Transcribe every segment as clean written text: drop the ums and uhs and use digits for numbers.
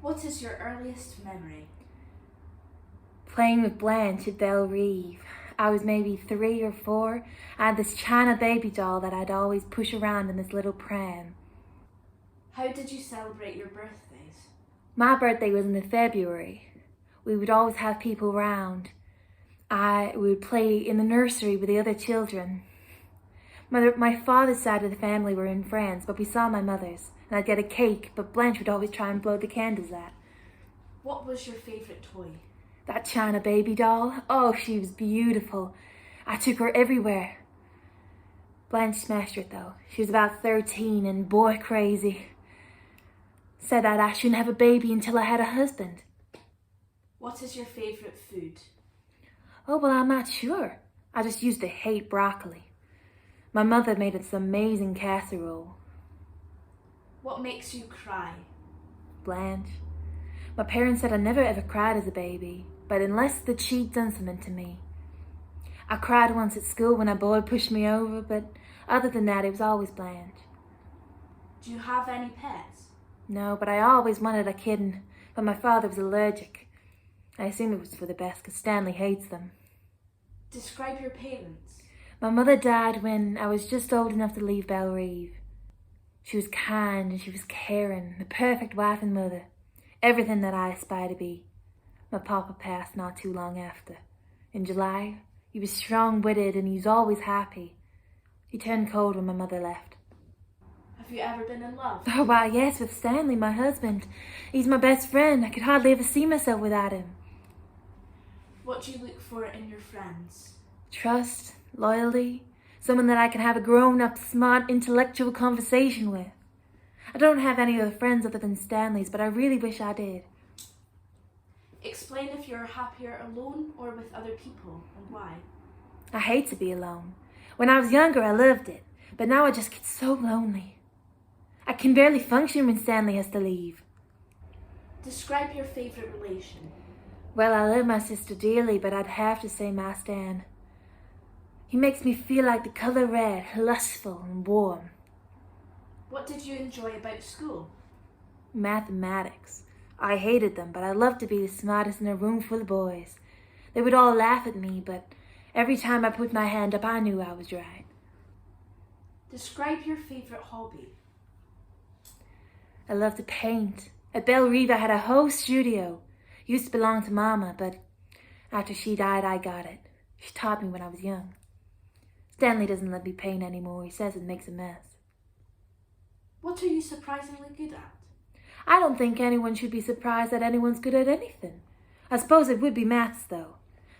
What is your earliest memory? Playing with Blanche at Belle Reeve. I was maybe 3 or 4. I had this China baby doll that I'd always push around in this little pram. How did you celebrate your birthdays? My birthday was in February. We would always have people round. We would play in the nursery with the other children. My father's side of the family were in France, but we saw my mother's, and I'd get a cake, but Blanche would always try and blow the candles out. What was your favourite toy? That China baby doll, oh, she was beautiful. I took her everywhere. Blanche smashed her though. She was about 13 and boy crazy. Said that I shouldn't have a baby until I had a husband. What is your favourite food? Oh, well, I'm not sure. I just used to hate broccoli. My mother made this amazing casserole. What makes you cry? Blanche. My parents said I never ever cried as a baby, but unless she'd done something to me. I cried once at school when a boy pushed me over, but other than that, it was always Blanche. Do you have any pets? No, but I always wanted a kitten, but my father was allergic. I assume it was for the best, because Stanley hates them. Describe your parents. My mother died when I was just old enough to leave Belle Reeve. She was kind and she was caring, the perfect wife and mother. Everything that I aspire to be. My papa passed not too long after. In July, he was strong-witted and he was always happy. He turned cold when my mother left. Have you ever been in love? Oh, why, yes, with Stanley, my husband. He's my best friend. I could hardly ever see myself without him. What do you look for in your friends? Trust, loyalty, someone that I can have a grown-up, smart, intellectual conversation with. I don't have any other friends other than Stanley's, but I really wish I did. Explain if you're happier alone or with other people, and why. I hate to be alone. When I was younger, I loved it, but now I just get so lonely. I can barely function when Stanley has to leave. Describe your favourite relation. Well, I love my sister dearly, but I'd have to say my Stan. He makes me feel like the colour red, lustful and warm. What did you enjoy about school? Mathematics. I hated them, but I loved to be the smartest in a room full of boys. They would all laugh at me, but every time I put my hand up, I knew I was right. Describe your favourite hobby. I love to paint. At Belle Reeve, I had a whole studio. Used to belong to Mama, but after she died, I got it. She taught me when I was young. Stanley doesn't let me paint anymore. He says it makes a mess. What are you surprisingly good at? I don't think anyone should be surprised that anyone's good at anything. I suppose it would be maths, though.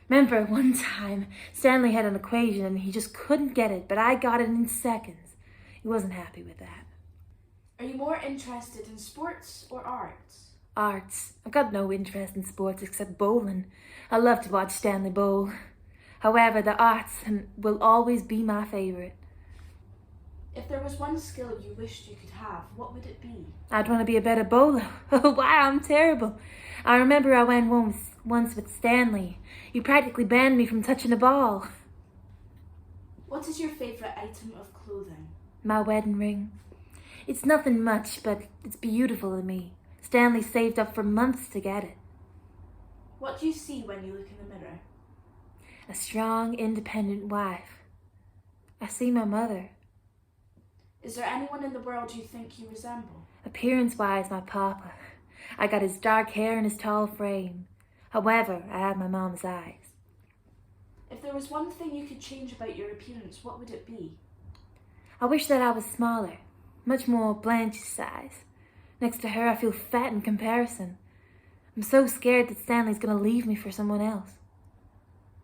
Remember, one time, Stanley had an equation and he just couldn't get it, but I got it in seconds. He wasn't happy with that. Are you more interested in sports or arts? Arts. I've got no interest in sports except bowling. I love to watch Stanley bowl. However, the arts will always be my favourite. If there was one skill you wished you could have, what would it be? I'd want to be a better bowler. Oh, wow, I'm terrible. I remember I went once with Stanley. He practically banned me from touching a ball. What is your favourite item of clothing? My wedding ring. It's nothing much, but it's beautiful to me. Stanley saved up for months to get it. What do you see when you look in the mirror? A strong, independent wife. I see my mother. Is there anyone in the world you think you resemble? Appearance-wise, my papa. I got his dark hair and his tall frame. However, I have my mom's eyes. If there was one thing you could change about your appearance, what would it be? I wish that I was smaller, much more Blanche's size. Next to her, I feel fat in comparison. I'm so scared that Stanley's going to leave me for someone else.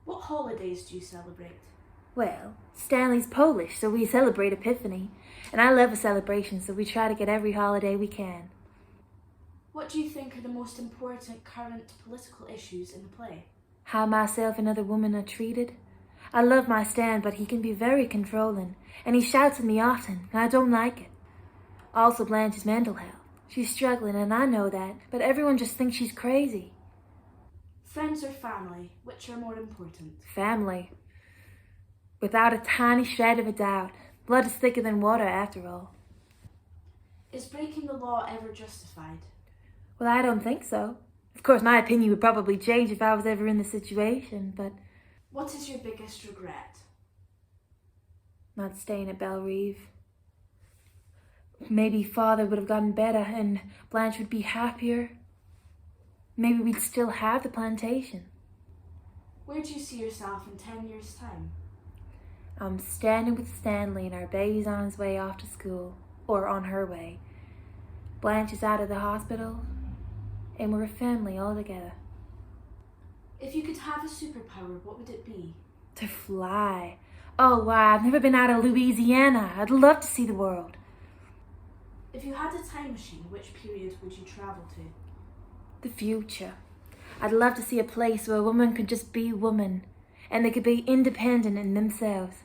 What holidays do you celebrate? Well, Stanley's Polish, so we celebrate Epiphany. And I love a celebration, so we try to get every holiday we can. What do you think are the most important current political issues in the play? How myself and other women are treated. I love my Stan, but he can be very controlling, and he shouts at me often, and I don't like it. Also Blanche's mental health. She's struggling, and I know that, but everyone just thinks she's crazy. Friends or family, which are more important? Family. Without a tiny shred of a doubt. Blood is thicker than water, after all. Is breaking the law ever justified? Well, I don't think so. Of course, my opinion would probably change if I was ever in the situation, but What is your biggest regret? not staying at Belrive. Maybe Father would have gotten better and Blanche would be happier. Maybe we'd still have the plantation. Where do you see yourself in 10 years' time? I'm standing with Stanley and our baby's on his way off to school, or on her way. Blanche is out of the hospital, and we're a family all together. If you could have a superpower, what would it be? To fly. Oh wow, I've never been out of Louisiana. I'd love to see the world. If you had a time machine, which period would you travel to? The future. I'd love to see a place where a woman could just be a woman, and they could be independent in themselves.